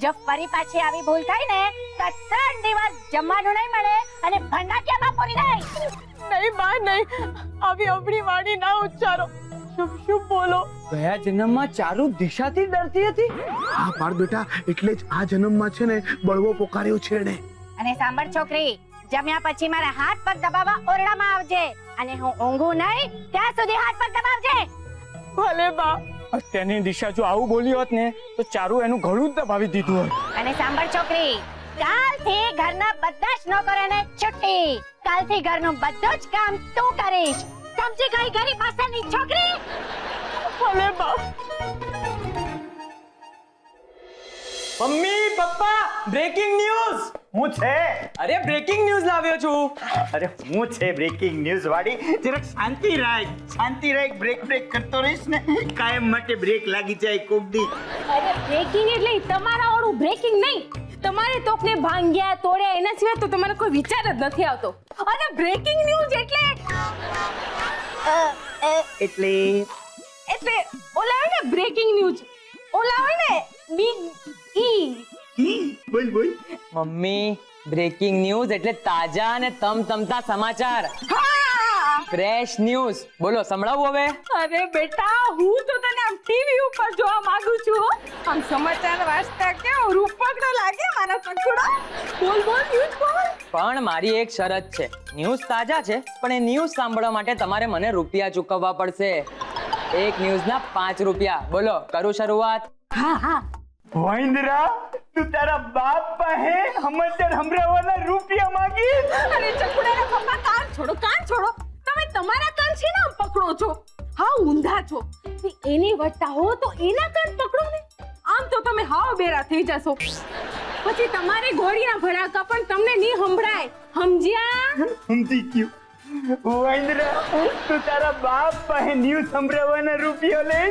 જો ફરી પાછી આવી ભૂલ થાય ને તો 3 દિવસ જમવાનું નહીં મળે અને ભંડાકીયામાં પૂરી નહીં. નહીં બા નહીં, આવી અબડી વાણી ના ઉચ્ચારો. શું બોલો? ગયા જન્મમાં ચારુ દિશાથી ડરતી હતી. હા પાર બેટા, એટલે જ આ જન્મમાં છે ને બળવો પોકાર્યો છે ને. અને સાંભળ છોકરી, જમ્યા પછી મારા હાથ પગ દબાવવા ઓરડામાં આવજે અને હું ઊંઘું નહીં ત્યાં સુધી હાથ પગ દબાવજે. ભલે બા. તેની દિશા જો આવું બોલી હોત ને તો ચારુ એનું ઘણું જ દબાવી દીધું હોત. અને સાંભળ છોકરી, કાલથી ઘરના બધા જ નોકરોને છુટ્ટી. કાલથી ઘરનું બધું જ કામ તું કરીશ. સમજી ગઈ ગરીબ પાસેની છોકરી? ભલે બા. Mummy papa, breaking news. હું છે? અરે બ્રેકિંગ ન્યૂઝ લાવ્યો છું. અરે હું છે બ્રેકિંગ ન્યૂઝ વાળી. જરાક શાંતિ રાખ. બ્રેક કરતો રહીશ ને કાયમ માટે બ્રેક લાગી જાય કોક દી. અરે બ્રેકિંગ એટલે તમારા વાળું બ્રેકિંગ નહીં. તમારે તોકને ભાંગ્યા તોડ્યા એના સિવાય તો તમારે કોઈ વિચાર જ નથી આવતો. અને બ્રેકિંગ ન્યૂઝ એટલે ઓલા હોય ને બ્રેકિંગ ન્યૂઝ, ઓલા હોય ને બિગ ઈ. બોલ. મમ્મી, બ્રેકિંગ ન્યૂઝ એટલે તાજા અને તમતમતા સમાચાર. Fresh news. બોલો, સંભળાવું હવે? અરે બેટા, હું તો તને આમ ટીવી ઉપર જોવા માંગુ છું. આમ સમાચાર વાંચતા કેવો રૂપકડો લાગે મારા ચકુડા. બોલ ન્યૂઝ બોલ. પણ મારી એક શરત છે. ન્યૂઝ તાજા છે, પણ એ ન્યૂઝ સાંભળવા માટે તમારે મને રૂપિયા ચૂકવવા પડશે. એક ન્યૂઝના 5 રૂપિયા. બોલો, કરું શરૂઆત? હા. વાંદરા, તું તારા બાપ પાસે સમાચાર સંભળાવવાના રૂપિયા માંગી? અરે ચકુડાના પપ્પા, કાન છોડો. તમે તમારા કાન છે ને પકડો છો. હા, ઊંધા છો. એની વટ્ટા હો તો એના કાન પકડો ને. આમ તો તમે હાવ બેરા થઈ જશો. પછી તમારી ઘોડીના ભડાકા પણ તમને નહીં સંભળાય. સમજ્યા? સમજી ગયું. વાંદરા, તું તારા બાપ પાસે ન્યૂઝ સંભળાવવાના રૂપિયા લે?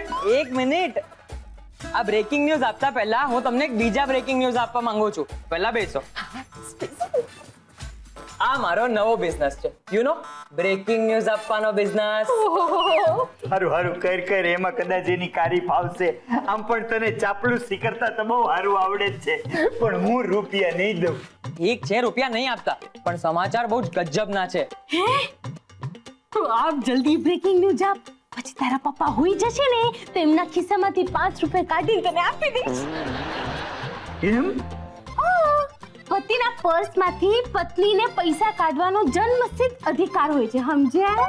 એક મિનિટ. આ બ્રેકિંગ ન્યૂઝ આપતા પહેલા હું તમને એક બીજા બ્રેકિંગ ન્યૂઝ આપવા માંગુ છું. પહેલા બેસો. આ મારો નવો બિઝનેસ છે. યુ નો, બ્રેકિંગ ન્યૂઝ આપવાનો બિઝનેસ. હારું કર. એમાં કદાચ એની કારી ફાવશે. આમ પણ તને ચાપલુસી કરતા તો બહુ સારું આવડે જ છે. પણ હું રૂપિયા નહીં દઉં. ઠીક છે, રૂપિયા નહીં આપતા, પણ સમાચાર બહુ જ ગજબના છે. તો આપ જલ્દી બ્રેકિંગ ન્યૂઝ આપ. પછી તારા પપ્પા હોઈ જશે ને તો એમના ખિસ્સામાંથી 5 રૂપિયા કાઢી તને આપી દઈશ. એમ? પતિના પર્સમાંથી પત્નીને પૈસા કાઢવાનો જન્મસિદ્ધ અધિકાર હોય છે. સમજ્યા?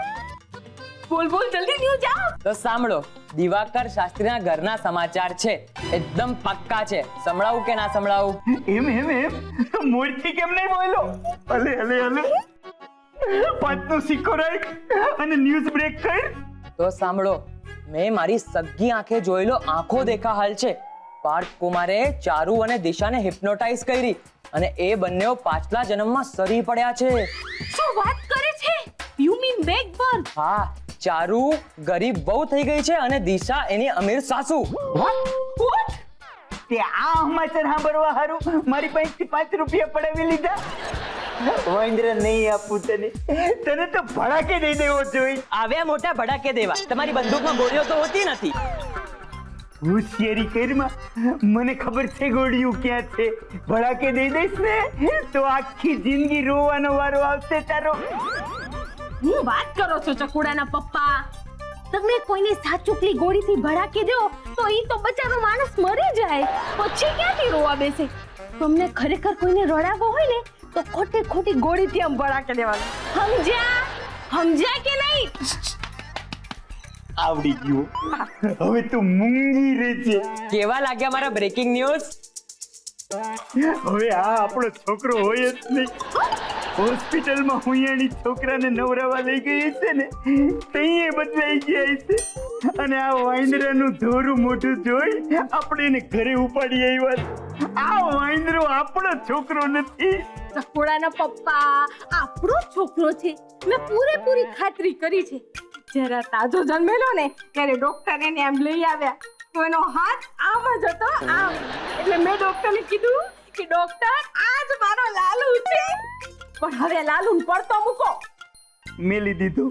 બોલ જલ્દી ન્યૂઝ આપ. તો સાંભળો, દિવાકર શાસ્ત્રીના ઘરના સમાચાર છે. એકદમ પક્કા છે. સંભળાવું કે ના સંભળાવું? એમ તો મોરથી કેમ નહીં બોલો? હલે 5નો સિક્કો રાખ અને ન્યૂઝ બ્રેક કર. તો સાંભળો, મેં મારી સગી આંખે જોયેલો આંખો દેખા હાલ છે. પાર્થ કુમારે ચારુ અને દિશાને હિપ્નોટાઇઝ કરી અને એ બંનેઓ પાછલા જન્મમાં સરી પડ્યા છે. શું વાત કરે છે? You mean back berth? હા, ચારુ ગરીબ બહુ થઈ ગઈ છે અને દિશા એની અમીર સાસુ. વોટ? તે આ સમાચાર સાંભળવા હારું મારી પાસેથી 5 રૂપિયા પડાવી લીધા? વાંદરા, નહીં આપું તને તો ભડાકે દઈ દેવો જોઈએ. આવ્યા મોટા ભડાકે દેવા. તમારી બંદૂકમાં ગોળીઓ તો હોતી નથી. હોશિયારી કરમાં. મને ખબર છે ગોળીઓ ક્યાં છે. ભડાકે દઈ દઈશ ને તો આખી જિંદગી રોવાનો વારો આવશે તારો. હું વાત કરો છો ચકુડાના પપ્પા? તમે કોઈને સાચુકલી ગોળીથી ભડાકી દો તો ઈ તો બચારો માણસ મરી જાય. પછી ક્યાંથી રોવા બેસે? તમને ખરેખર કોઈને રડાવવો હોય ને તો ખોટી ગોળીથી આમ ભડાકે દેવાનું. સમજ્યા કે નહીં? આવડી ગયું. હવે તું મૂંગી રહેજે. કેવા લાગ્યા મારા બ્રેકિંગ ન્યૂઝ? હવે આ આપણો છોકરો હોય જ નહીં. હોસ્પિટલમાં હુંયાની છોકરાને નવરાવા લઈ ગઈ છે ને તઈએ બદલાઈ ગયા છે. અને આ વાંદરાનું ધોરું મોઢું જોઈ આપણે એને ઘરે ઉપાડી આવ્યા. આ વાંદરો આપણો છોકરો નથી. ચકુડાના પપ્પા, આપણો છોકરો છે. મેં પૂરેપૂરી ખાતરી કરી છે. જરા તાજો જન્મેલો ને ત્યારે ડોક્ટર એને આમ લઈ આવ્યા તો એનો હાથ આમ જ હતો, આમ. એટલે મેં ડોક્ટરને કીધું કે ડોક્ટર, આ જ મારો લાલુ છે. પણ હવે લાલુ પડતો મૂકો. મેલી દીધું.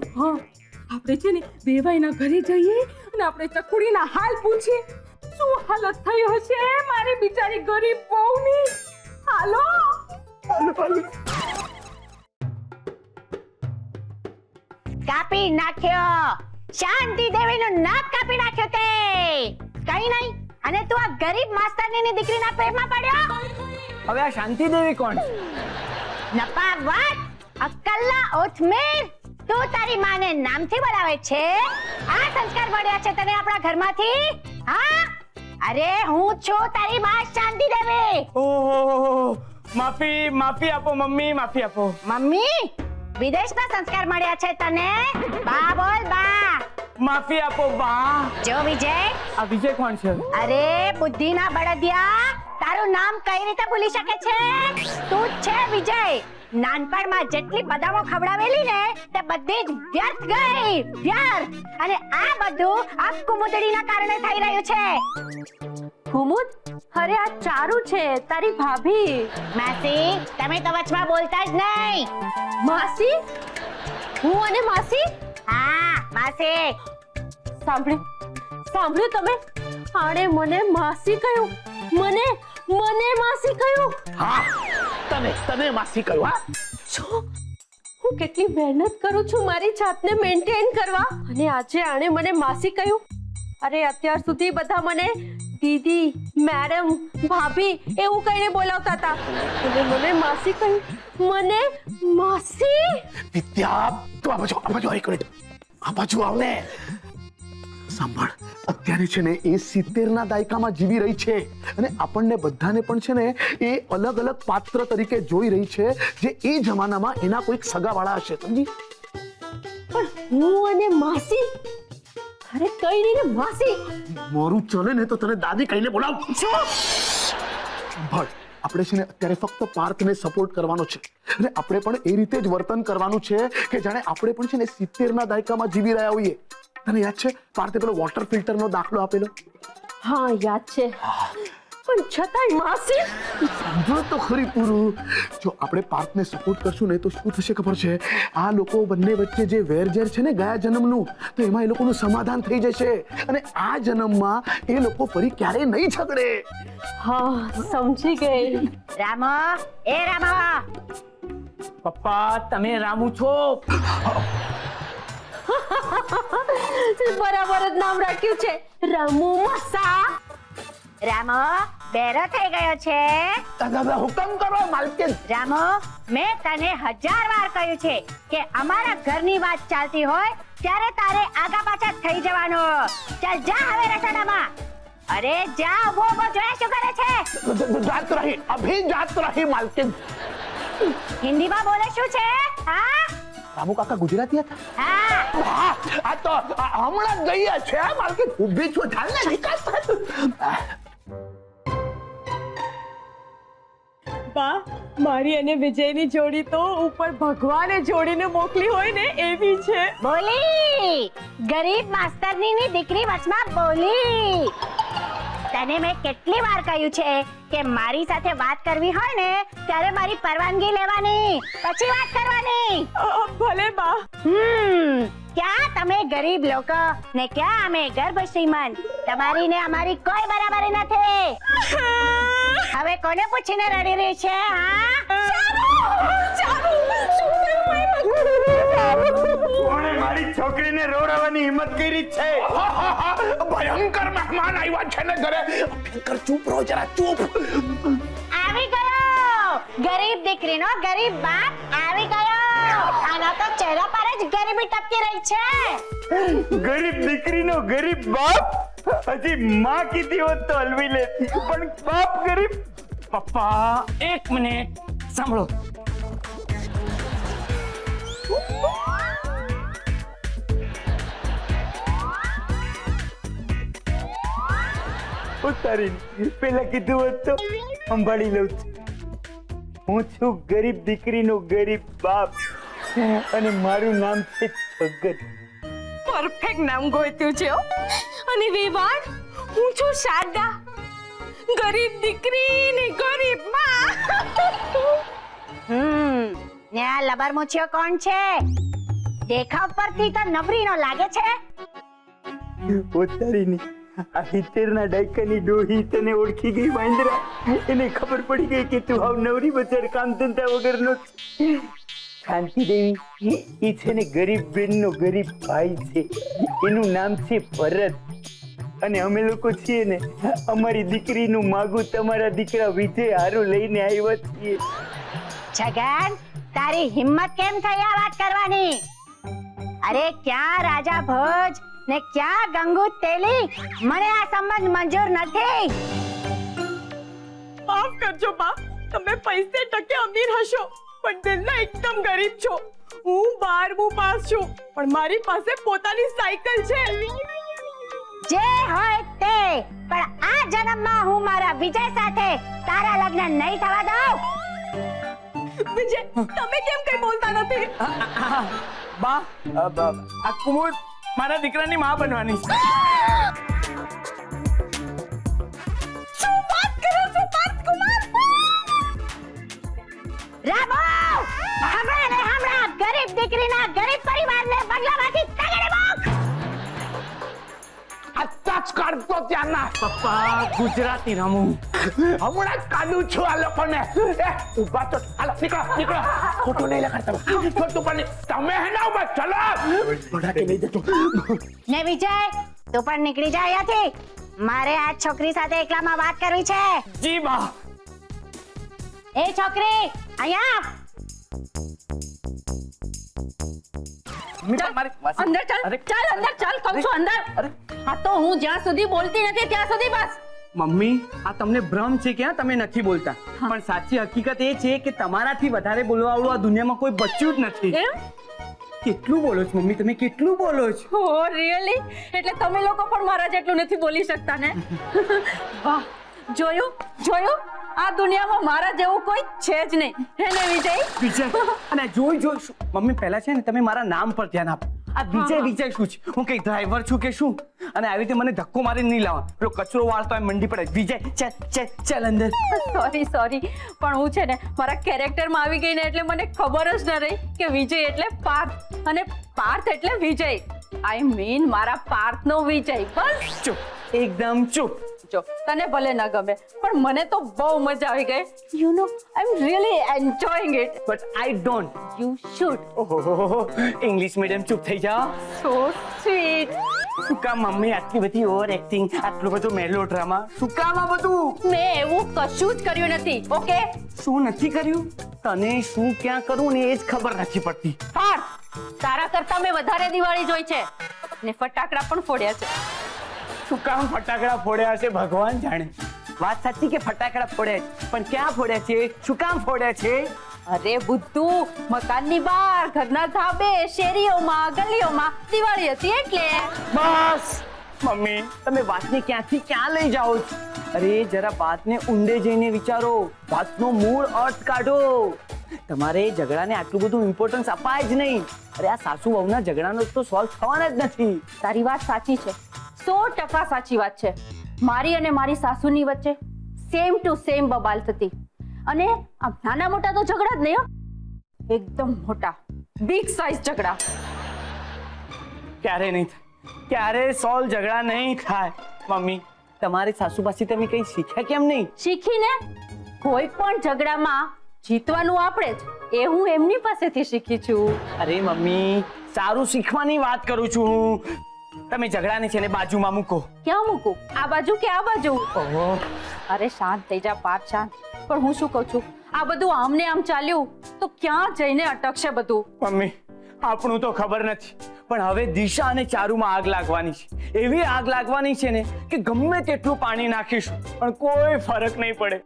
આપણે છે ને વેવાઈના ઘરે જઈએ અને આપણે ચકુડીના હાલ પૂછીએ શું હાલત થઈ હશે મારી બિચારી ગરીબ વહુની. હાલો કાપી નાખ્યો. શાંતિ દેવીનું નાક કાપી નાખ્યો તે. કઈ નહીં. અને તું આ ગરીબ માસ્તરની દીકરીના પ્રેમમાં પડ્યો. હવે આ શાંતિ દેવી કોણ? નપાવત અક્કલ્લા ઓથમેર. તું તારી માને નામથી બોલાવે છે? આ સંસ્કાર મળ્યા છે તને આપણા ઘરમાંથી? હા, અરે હું છું તારી માં શાંતિ દેવી. ઓહો, માફી આપો મમ્મી, માફી આપો. મમ્મી, વિદેશના સંસ્કાર મળ્યા છે તને? બા બોલ બા. માફી આપો બા. જો વિજય. આ વિજય કોણ છે? અરે બુદ્ધિના બળદિયા, તારું નામ કઈ રીતે ભૂલી શકે છે? તું જ છે વિજય. નાનપણમાં જેટલી બદામો ખવડાવેલી ને તે બધી જ વ્યર્થ ગઈ, વ્યર્થ. અને આ બધું આ કુમુદડીના કારણે થઈ રહ્યું છે. કુમુદ, અરે આ ચારુ છે તારી ભાભી. માસી, તમે તો વચમાં બોલતા જ નહીં. માસી? હું અને માસી? હા, માસી. સાંભળ્યું તમે? આણે મને માસી કહ્યું. મને માસી કહ્યું. હા, તને માસી કહ્યું. હા, હું કેટલી મહેનત કરું છું મારી જાતને મેન્ટેન કરવા, અને આજે આણે મને માસી કહ્યું. અરે અત્યાર સુધી બધા મને દીદી, મેડમ, ભાભી એવું કહીને બોલાવતા હતા, અને મને માસી કહ્યું. મને માસી. વિદ્યા, તું આ બાજુ એક મિનિટ. આ બાજુ આવ ને. સાંભળ, અત્યારે છે ને એ 70ના દાયકામાં જીવી રહી છે અને આપણને બધાને પણ છે ને એ અલગ અલગ પાત્ર તરીકે જોઈ રહી છે જે એ જમાનામાં એના કોઈક સગાવાળા હશે, સમજી? પણ હું અને માસી? અરે કઈ નહીં ને માસી. મોરું ચલે ને તો તને દાદી કહીને બોલાવ. સાંભળ, આપણે છે ને અત્યારે ફક્ત પાર્થને સપોર્ટ કરવાનો છે અને આપણે પણ એ રીતે જ વર્તન કરવાનું છે કે જાણે આપણે પણ છે ને 70ના દાયકામાં જીવી રહ્યા હોઈએ. તને યાદ છે પાર્થે પેલો વોટર ફિલ્ટરનો દાખલો આપેલો? હા યાદ છે, પણ છતાંય માસી. સાંભળો તો ખરી પૂરું. જો આપણે પાર્થને સપોર્ટ કરશું ને તો શું થશે ખબર છે? આ લોકો બંને વચ્ચે જે વેરઝેર છે ને ગયા જન્મનું, તો એમાં એ લોકોનું સમાધાન થઈ જશે અને આ જન્મમાં એ લોકો ફરી ક્યારેય નહીં ઝઘડે. હા, સમજી ગઈ. રામો, એ રામો. પપ્પા, તમે રામુ છો? બરાબર જ નામ રાખ્યું છે, રામુ માસા. રામો, બેરો થઈ ગયો છે. હુકમ કરો માલકીન. રામો, મેં તને 1000 વાર કહ્યું છે કે અમારા ઘરની વાત ચાલતી હોય ત્યારે તારે આગા પાછા થઈ જવાનું. ચાલ જા હવે રસોડામાં. અરે જા, ઉભો જોયા શું કરે છે? જાત રહી, અભી જાત રહી માલકીન. હિન્દીમાં બોલે શું છે? હા, રામુ કાકા ગુજરાતી હતા? હા. આ તો હમણાં જ ગયા છે માલકીન. ઊભી છો, ચાલ ને નિકાલ. બા, મારી અને વિજયની જોડી તો ઉપર ભગવાને જોડીને મોકલી હોય ને એવી છે. બોલી, ગરીબ માસ્તરની દીકરી વચમાં બોલી. તને મેં કેટલી વાર કહ્યું છે કે મારી સાથે વાત કરવી હોય ને ત્યારે મારી પરવાનગી લેવાની, પછી વાત કરવાની. ભલે બા. ક્યાં તમે ગરીબ લોકો ને ક્યાં અમે ગર્ભ શ્રીમંત. તમારી ને અમારી કોઈ બરાબરી નથી. હવે કોને પૂછીને રડી રહી છે? કોણે મારી છોકરીને રોડાવવાની હિંમત કરી છે? ભયંકર મહેમાન આવ્યા છે ને ઘરે. ભયંકર, ચૂપ રહો જરા, ચૂપ. આવી ગયો ગરીબ દીકરીનો ગરીબ બાપ આવી ગયો. આના તો ચહેરા પર જ ગરીબી ટપકી રહી છે. ગરીબ દીકરીનો ગરીબ બાપ? હજી માં કીધી હોત તો હલવી લે, પણ બાપ ગરીબ. પપ્પા, એક મિનિટ સાંભળો. ઉતારી પેલા કીધું હોત તો સંભાળી લઉં છું. હું છું ગરીબ દીકરીનો ગરીબ બાપ અને મારું નામ છે જગત. પરફેક્ટ નામ ગોત્યું છે. અને વેવાણ, હું છું શારદા, ગરીબ દીકરી ને ગરીબ માં. ને આ લબર મૂછિયો કોણ છે? દેખાવ પરથી તો નવરીનો લાગે છે. પોતાડીની આ 70 ના દાયકાની ડોહી તને ઓળખી ગઈ વાંદરા. એને ખબર પડી ગઈ કે તું હાવ નવરી બજાર કામ ધંધા વગરનો છે. શાંતિ દેવી એ છે ને ગરીબ બેનનો ગરીબ ભાઈ છે. એનું નામ છે ભરત. અને અમે લોકો છીએ ને અમારી દીકરીનું માગું તમારા દીકરા વિજય હારું લઈને આવ્યા છીએ. છગન, તારી હિંમત કેમ થઈ આ વાત કરવાની? અરે ક્યાં રાજા ભોજ ને ક્યાં ગંગુ તેલી? મને આ સંબંધ મંજૂર નથી. માફ કરજો બા, તમે પૈસે ટકે અમીર હશો પણ દિલના એકદમ ગરીબ છો. હું 12મું પાસ છું પણ મારી પાસે પોતાની સાયકલ છે. જે હોય તે, પણ આ જન્મમાં હું મારા વિજય સાથે તારા લગ્ન નહીં થવા દઉં. વિજય, તમે કેમ કઈ બોલતા નથી? બા આ કુમુદ મારા દીકરાની માં બનવાની છે. શું વાત કરો છો પાર્થકુમાર? રામો, હમણાં ગરીબ દીકરીના ગરીબ પરિવારને બંગલામાંથી તગડે મોક. ટચ કરતો ત્યાંના પપ્પા ગુજરાતી રમું. હમણાં જ કાઢું છું આ લોકોને. ઉભા તો હાલો નીકળો. ખોટું નહીં લખાડતા. ખોટું પણ તમે હે ના ઉભા. ચલો ભડાકે લઈ જતો. ને વિજય, તું પણ નીકળી જા અહીંયાથી. મારે આ છોકરી સાથે એકલામાં વાત કરવી છે. જી બા. એ છોકરી, અહીંયા અંદર ચાલ, ચાલ અંદર ચાલ, કહું છું અંદર. હા તો હું જ્યાં સુધી બોલતી નથી ત્યાં સુધી બસ. મમ્મી, આ તમને ભ્રમ છે કે તમે નથી બોલતા, પણ સાચી હકીકત એ છે કે તમારાથી વધારે બોલવાવાળું આ દુનિયામાં કોઈ બચ્યું જ નથી. કેટલું બોલો છો મમ્મી, તમે કેટલું બોલો છો? ઓ રિયલી? એટલે તમે લોકો પણ મારા જેટલું નથી બોલી શકતા ને? વાહ, જોયું આ દુનિયામાં મારા જેવું કોઈ છે જ નહીં. હે ને વિજય? અને જોઈ મમ્મી, પહેલા છે ને તમે મારા નામ પર ધ્યાન આપો. આ વિજય શું છે? હું કઈ ડ્રાઈવર છું કે શું? અને આવી રીતે મને ધક્કો મારી નહીં લાવવા. પેલો કચરો વાળતો મંડી પડે. વિજય ચાલ અંદર. સોરી પણ હું છે ને મારા કેરેક્ટરમાં આવી ગઈ ને એટલે મને ખબર જ ન રહી કે વિજય એટલે પાર્થ અને પાર્થ એટલે વિજય. આઈ મીન મારા પાર્થનો વિજય. બસ ચૂપ, એકદમ ચૂપ. જો તને ભલે ન ગમે પણ મને તો બહુ મજા આવી ગઈ. You know I am really enjoying it. But I don't. You should. ઓહો, ઇંગ્લિશ મીડિયમ ચૂપ થઈ જાઓ. So sweet. શું કામ મમ્મી આટલી બધી ઓવર એક્ટિંગ, આટલો બધો મેલો ડ્રામા? શું કામ આ બધું? મેં એવું કશું જ કર્યું નથી. ઓકે? શું નથી કર્યું? તને શું ક્યાં કરું ને એ જ ખબર નથી પડતી. પાર્થ, તારા કરતા મેં વધારે દિવાળી જોઈ છે ને ફટાકડા પણ ફોડ્યા છે. શું કામ ફટાકડા ફોડ્યા છે ભગવાન જાણે. વાત સાચી કે ફટાકડા ફોડ્યા છે, પણ ક્યાં ફોડ્યા છે? શું કામ ફોડ્યા છે? અરે બુદ્ધુ, મકાનની બહાર, ઘરના ધાબે, શેરીઓમાં, ગલીઓમાં દિવાળી હતી એટલે. બસ મમ્મી, તમે વાતને ક્યાંથી ક્યાં લઈ જાઓ છો? અરે જરા વાતને ઊંડે જઈને વિચારો, વાતનો મૂળ અર્થ કાઢો. તમારે ઝઘડાને આટલું બધું ઇમ્પોર્ટન્સ અપાય જ નહીં. અરે આ સાસુ વહુના ઝઘડાનો તો સોલ્વ થવાના જ નથી. તારી વાત સાચી છે, 100% સાચી વાત છે. મારી અને મારી સાસુની વચ્ચે સેમ ટુ સેમ બબાલ થતી. અને આ નાના મોટા તો ઝઘડા જ નહીં હો, એકદમ મોટા બિગ સાઇઝ ઝઘડા. ક્યારે નહીં થાય, ક્યારે સોલ્વ ઝઘડા નહીં થાય. મમ્મી, તમારી સાસુ પાસે તમે કઈ શીખ્યા કેમ નહીં? શીખીને કોઈ પણ ઝઘડામાં જીતવાનું આપણે જ, એ હું એમની પાસેથી શીખી છું. અરે મમ્મી, સારું શીખવાની વાત કરું છું હું. તમે ઝઘડાને છે ને બાજુમાં મૂકો. ક્યાં મૂકું? આ બાજુ કે આ બાજુ? ઓહો, અરે શાંત થઈ જા પાર્થ, શાંત. પણ હું શું કહું છું, આ બધું આમને આમ ચાલ્યું તો ક્યાં જઈને અટકશે બધું? મમ્મી, આપણું તો ખબર નથી, પણ હવે દિશા અને ચારુમાં આગ લાગવાની છે. એવી આગ લાગવાની છે ને કે ગમે તેટલું પાણી નાખીશું પણ કોઈ ફરક નહીં પડે.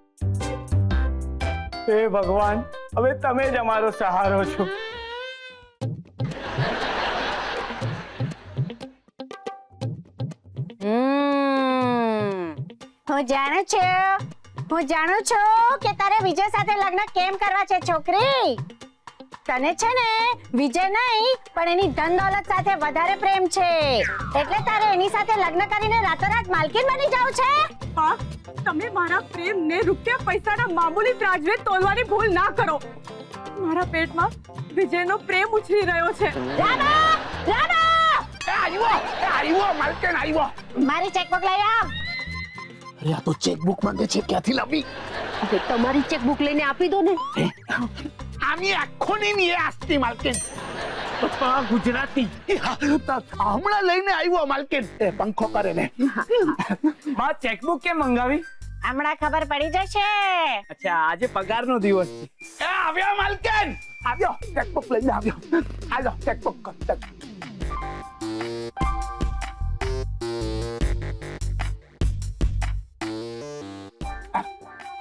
હે ભગવાન, હવે તમે જ અમારો સહારો છો. હું જાણું છું કે તારે વિજય સાથે લગ્ન કેમ કરવા છે છોકરી. તને છે ને વિજય નહીં પણ એની ધન દોલત સાથે વધારે પ્રેમ છે, એટલે તારે એની સાથે લગ્ન કરીને રાતોરાત માલકીન બની જાવ છે. બા, તમે મારા પ્રેમને રૂપિયા પૈસાના મામૂલી ત્રાજવે તોલવાની ભૂલ ના કરો. મારા પેટમાં વિજયનો પ્રેમ ઉછળી રહ્યો છે. રામા રામા આવ્યો માલકન આવ્યો. મારી ચેકબુક લઈ આવ. અરે આ તો ચેકબુક માંગે છે, ક્યાંથી લાવી? હવે તમારી ચેકબુક લઈને આપી દો ને. આની આંખોની ની આસ્તી માલકન. પપ્પા ગુજરાતી. હમણાં લઈને આવ્યો માલકન. એ પંખો કરે ને. બા ચેકબુક કેમ મંગાવી? હમણાં ખબર પડી જશે. અચ્છા આજે પગારનો દિવસ છે. આવ્યો માલકન, આવ્યો. ચેકબુક લઈને આવ્યો. હાલો ચેકબુક કર.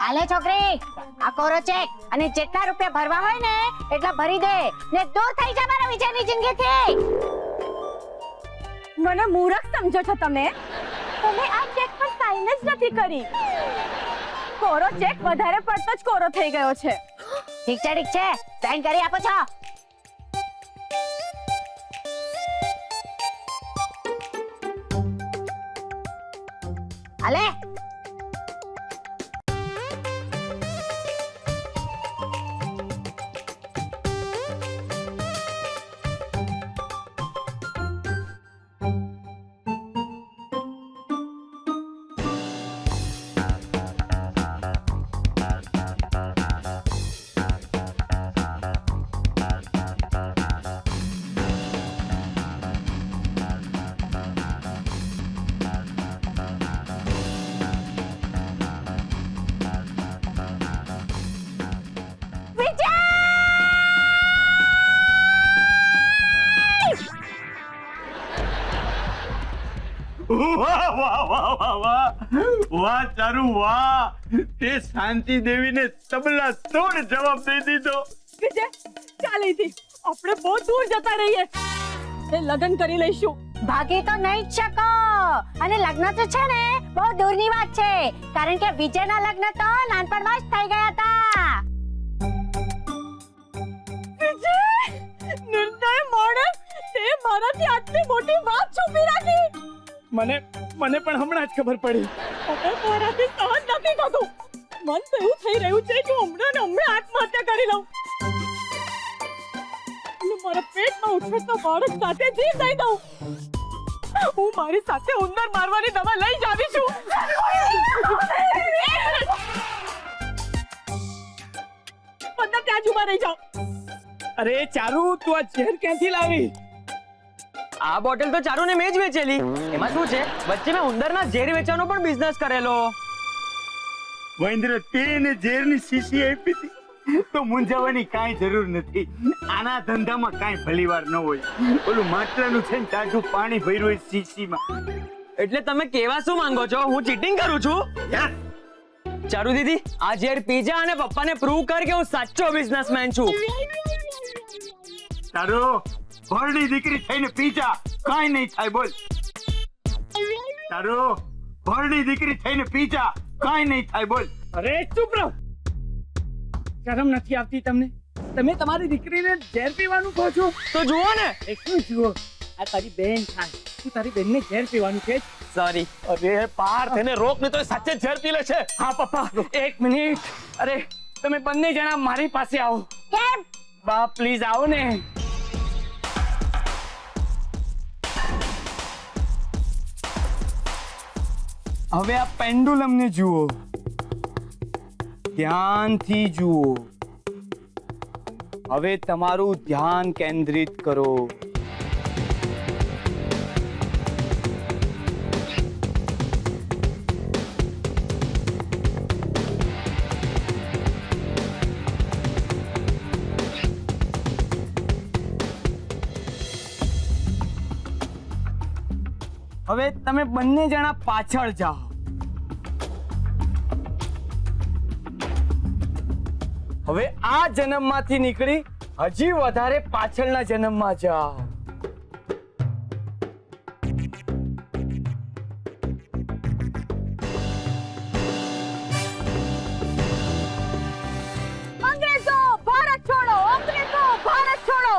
આલે છોકરી, આ કોરો ચેક અને જેટલા રૂપિયા ભરવા હોય ને એટલા ભરી દે ને દૂર થઈ જા મારા વિજયની જિંદગીથી. મને મૂર્ખ સમજો છો તમે? તમે આ ચેક પર સાઈન જ નથી કરી. કોરો ચેક વધારે પડતો જ કોરો થઈ ગયો છે. ઠીક છે, સાઈન કરી આપો છો. આલે વાહ વાહ વાહ વાહ વાહ વાહ ચારુ વાહ. તે શાંતિ દેવીને તબલા તોડ જવાબ દઈ દીધો. વિજય ચાલ અહીંથી. આપણે બહુ દૂર જતા રહીએ. એ લગ્ન કરી લઈશું. ભાગી તો નહીં જ શકો અને લગ્ન તો છે ને બહુ દૂરની વાત છે, કારણ કે વિજયના લગ્ન તો નાનપણમાં જ થઈ ગયા હતા. વિજય નિર્દય માણસ, તે મારાથી આટલી મોટી વાત છુપી રાખી. મને પણ હમણાં જ ખબર પડી. હવે મારાથી સહન નથી થતું. મન તો એવું થઈ રહ્યું છે કે હમણાં આત્મહત્યા કરી લઉં અને મારા પેટમાં ઉછળતા બાળક સાથે જીવ દઈ દઉં. હું મારી સાથે ઉંદર મારવાની દવા લઈ જ આવી છું. બધા ત્યાં જ ઉભા રહી જાઓ. અરે ચારુ તું આ ઝેર ક્યાંથી લાવી? આ બોટલ તો ચારુને મેં જ વેચેલી. એમાં શું છે, વચ્ચે મેં ઉંદરના ઝેર વેચવાનો પણ બિઝનેસ કરેલો. મહેન્દ્ર તેને ઝેરની શીશી આપી હતી તો મૂંઝાવાની કાંઈ જરૂર નથી. આના ધંધામાં કાંઈ ભલીવાર ન હોય. ઓલું માટલાનું છે ને તાજું પાણી ભર્યું હોય શીશીમાં. એટલે તમે કેવા શું માંગો છો? હું ચીટિંગ કરું છું? ચારુ દીદી, આ ઝેર પી જા અને પપ્પાને પ્રૂવ કર કે હું સાચો બિઝનેસમેન છું. તારો ભરડી દીકરી થઈને પીજા, કાંઈ નહીં થાય. બોલ તારો ભરડી દીકરી થઈને પીજા, કાંઈ નહીં થાય. બોલ. અરે ચૂપ રહો. શરમ નથી આવતી તમને? તમે તમારી દીકરીને ઝેર પીવાનું કહો છો? તો જુઓ ને. શું જુઓ? આ તારી બેન થાય. તું તારી બેનને ઝેર પીવાનું કહે? સોરી. અરે પાર, તેને રોક નહીં તો એ સાચે ઝેર પી લે છે. હા પપ્પા, એક મિનિટ. અરે તમે બંને જણા મારી પાસે આવો. કેમ? બા પ્લીઝ આવો ને. હવે આ પેન્ડુલમને જુઓ, ધ્યાનથી જુઓ. હવે તમારું ધ્યાન કેન્દ્રિત કરો. હવે તમે બંને જણા પાછળ જાઓ. હવે આ જન્મમાંથી નીકળી હજી વધારે પાછળના જન્મમાં જાઓ. અંગ્રેજો ભારત છોડો, અંગ્રેજો ભારત છોડો.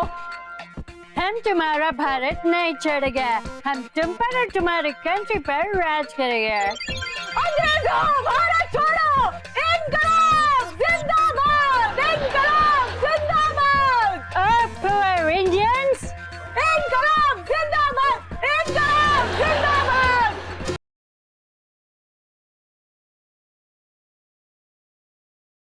हम तुम्हारा भारत नहीं छोड़ेगा, हम तुम पर और तुम्हारी कंट्री पर राज करेंगे. अंग्रेजों भारत छोड़ो, इन करो.